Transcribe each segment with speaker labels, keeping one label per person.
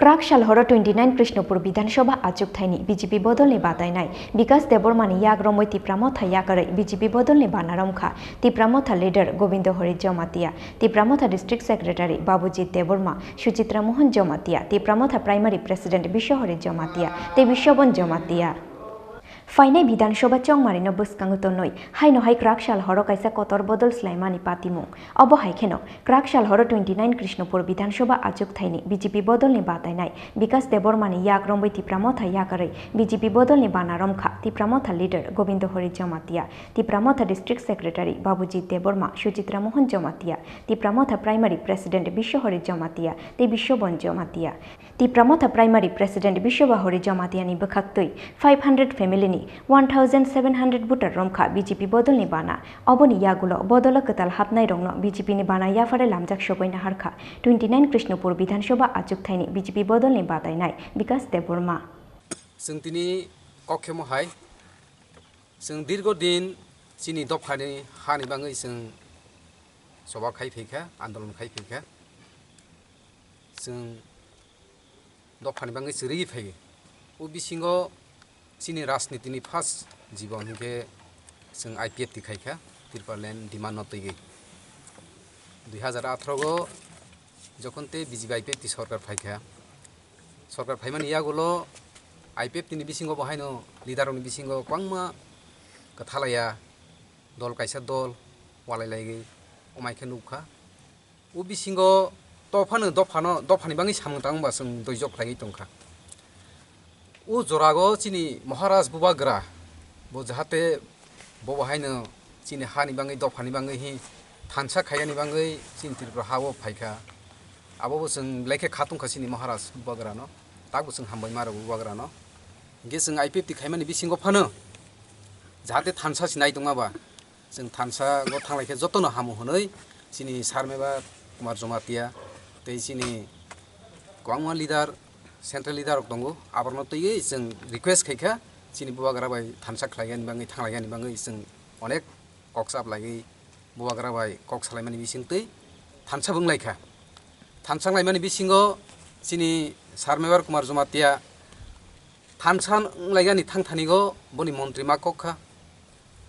Speaker 1: क्राक सालहर 29 कृष्णपुर विधानसभा Achyok थाइनि BJP बदलनि बादायनाय विकास देबरमानि याग्रमै तिप्रामथा याकरै बीजेपी बदलनि बानारमखा Tipra Motha leader Govind Hari Jamatia Tipra Motha district secretary Babuji Debbarma Suchitra Mohan Jamatia Tipra Motha primary president Bishwahari Jamatia ते विश्वबन जमातिया फाइनाय विधानसभा चौमारिनो बसकांगतनय हाइनो हाइ क्राक सालहर काइसा कतर बदल स्लाइमानि पातिमुं अब हाइखेनो क्राक सालहर 29 कृष्णपुर विधानसभा आचुक थाइनि बीजेपी बदलनि बादायनाय विकास देबरमानि याग्रमै तिप्रामथा याकरै बीजेपी बदलनि बानारमखा Tipra Motha leader Govind Hari Jamatia Tipra Motha district secretary Babuji Debbarma Suchitra Mohan Jamatia Tipra Motha primary president Bishwahari Jamatia ते विश्वबन जमातिया तिप्रामथा प्राइमारी प्रेसिडेंट विश्वहरि जमातियानि बखाक्तै 500 फेमिलिनि 1700 भोटार रमखा बीजेपी बदलनि बाना अबनि यागुलो बदल कताल हाबनाय रंनो बीजेपी नि बाना याफारे लामजाक सगैना हारखा 29 कृष्णपुर विधानसभा आचुक थाइनि बीजेपी बदलनि बादायनाय विकास देबरमा
Speaker 2: जों दिनै कक्षमहाय जों दीर्घ दिन चिनि दफानि हानि बाङै जों सभा खायफैखा आन्दोलन खायफैखा जों दफानि बाङै जोरै फैयो ओ बिसिङाव चिनि राजनीतिनि फार्स्ट जीवन के जों आईपीएफ दिखाइखा त्रिपारलेण्ड डिमान्ड नतैगै 2018 गो जखन ते बीजेपी आईपीएफ सरकार फाइमानि यागुलो आईपीएफ तिनि बिसिङाव बहायनो लिडारनि बिसिङाव क्वांमा कथालाया दल काइसा दल वालायलायगै अमायखे नुखा ओ बिसिङाव दफानि बाङै सामतांबा जों दैजक लायगै दंखा ओ जरागो चिनि महाराज बुबाग्रा बो जाहाते बहायनो चिनि हानि बाङै दफानि बाङै हि थानसा खायानि बाङै चिनि तिरफ्रा हावो फायखा आबो जों लेखे खातुंखा चिनि महाराज बुबाग्रा न ताबो जों हामबाय मारो बुबाग्रा न गे जों आईपीएफ दिखायमानि बिसिङाव फानो जाहाते थानसा सिनाय दङाबा जों थानसा गो थांलायखे जतनो हामो हनै चिनि सारमेबा कुमार जमातिया ते चिनि क्वांमा लिडार सेंट्रल लिडार दङ आबारनो तैयै जों रिक्वेस्ट खायखा चिनि बुबाग्रा बाय थानसा खालायगानि बाङै थांलायगानि बाङै जों अनेक कक्साब लायै बुबाग्रा बाय कक सालायमानि बिसिं तै थानसा बुंलायखा थानसा लायमानि बिसिङाव चिनि सारमेबार कुमार जमातिया थानसा लायगानि थांथानिगो बनि मन्त्रि मा कक्खा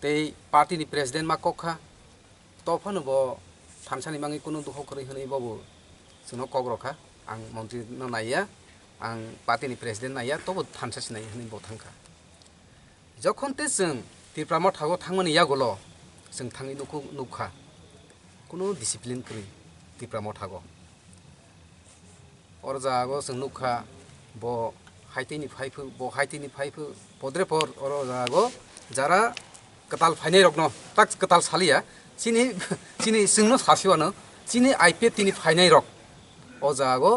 Speaker 2: तै पार्टीनि प्रेसिडेंट मा कक्खा तफानो बो थानसानि बाङै कुनु दुख करै हनै बाबो जोंनो कग्रखा आं मन्त्रि न नाया आं पार्टीनि प्रेसिडेंट नाया तबो थानसा सिनाय हनै बो थांखा जखन ते जों तिप्रामथागो थांमानि यागुलो जों थाङै नुखा कुनु डिसिप्लिन करै तिप्रामथागो और जागो जों नुखा बो हाइतेनि फाइफो पद्रे पर और जागो जारा कताल फाइनाय रकनो ताक कताल सालिया चिनि जोंनो सासेवानो चिनि आईपीएफ तिनि फाइनाय रक ओ जागो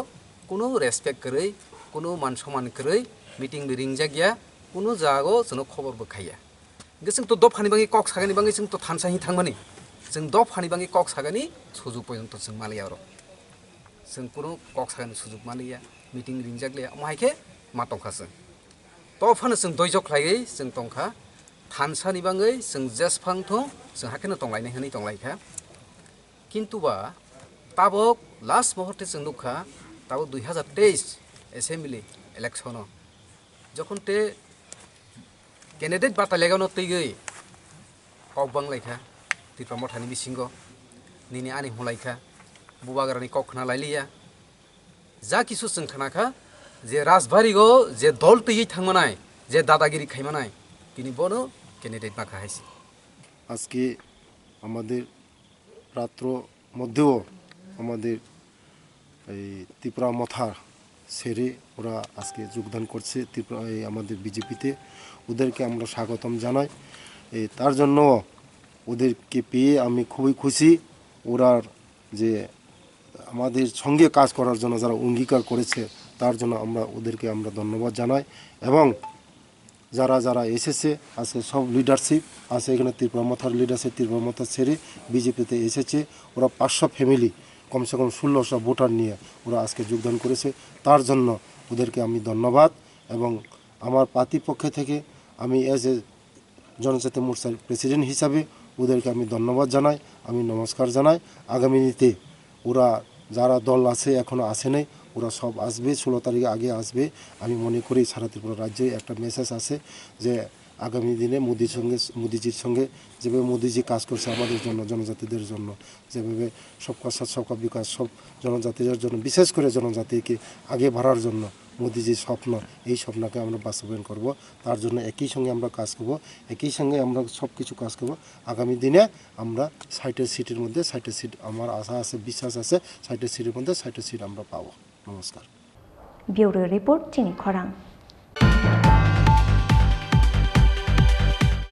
Speaker 2: कुनु रेसपेक्ट करै कुनु मान सम्मान करै मीटिंग रिंजा गया कुनु जागो जोंनो खबर बखाया जों तो दफानि बाङै कक सागानि बाङै जों तो थानसाहि थांमानि जों दफानि बाङै कक सागानि सुजुग पर्यन्त जों मालिया र जों कुनु कक सागानि सुजुग मालिया मीटिं रिंजागलिया माहायखे मा तंखासो तफानो जों दैजक लायै जों तंखा थानसानि बाङै जों जेसफांथं जों हाखेनो तंलायनाय हनै तंलायखा किन्तु बा ताबक लास्ट मुहूर्ते जों नुखा ताबो 2023 एसेम्बली इलेक्शन जखन ते कैंडिडेट बातायलायगानो तैगै कक बांलायखा तिप्रामथानि बिसिंगो निनि आनि हलायखा बुबाग्रानि कखना लायलिया जा किसु जों खानाखा जे राजबारिगो जे दल तैयै थांमानाय जे दादागिरि खायमानाय তিনি বড় ক্যান্ডিডেট মাখা হয়েছে
Speaker 3: আজকে আমাদের রাত্র মধ্যেও আমাদের এই ত্রিপুরা মথা সেরে ওরা আজকে যোগদান করছে ত্রিপুরা আমাদের বিজেপিতে ওদেরকে আমরা স্বাগতম জানাই তার জন্য ওদেরকে পেয়ে আমি খুবই খুশি ওরা যে আমাদের সঙ্গে কাজ করার জন্য যারা অঙ্গীকার করেছে তার জন্য ওদেরকে আমরা ধন্যবাদ জানাই এবং যারা যারা এসেছে আছে সব লিডারশিপ আছে এখানে ত্রিপুরামথার লিডারশিপ ত্রিপুরামথা ছেড়ে বিজেপিতে এসেছে ওরা 500 ফ্যামিলি কমসে কম 1600 ভোটার নিয়ে ওরা আজকে যোগদান করেছে তার জন্য ওদেরকে আমি ধন্যবাদ এবং আমার পার্টি পক্ষ থেকে আমি এজ এ জনজাতি মোর্চার প্রেসিডেন্ট হিসাবে ওদেরকে আমি ধন্যবাদ জানাই আমি নমস্কার জানাই আগামী দিনে ওরা যারা দল আছে এখনো আসে নাই ওরা সব আসবে 16 তারিখে আগে আসবে। আমি মনে করি সারা ত্রিপুরা রাজ্যে একটা মেসেজ আছে যে আগামী দিনে মোদিজির সঙ্গে যেভাবে মোদিজি কাজ করছে আমাদের জন্য, জনজাতিদের জন্য, যেভাবে সবকা সাথ সবকা বিকাশ, সব জনজাতিদের জন্য, বিশেষ করে জনজাতিকে আগে বাড়ার জন্য মোদিজির স্বপ্ন, এই স্বপ্নকে আমরা বাস্তবায়ন করব। তার জন্য একই সঙ্গে আমরা কাজ করব, একই সঙ্গে আমরা সব কিছু কাজ করব। আগামী দিনে আমরা 60 সিটের মধ্যে 60 সিট আমার আশা আছে, বিশ্বাস আছে, 60 সিটের মধ্যে 60 সিট আমরা পাবো। নমস্কার।
Speaker 1: ব্যুরো রিপোর্ট চিনি খরাং।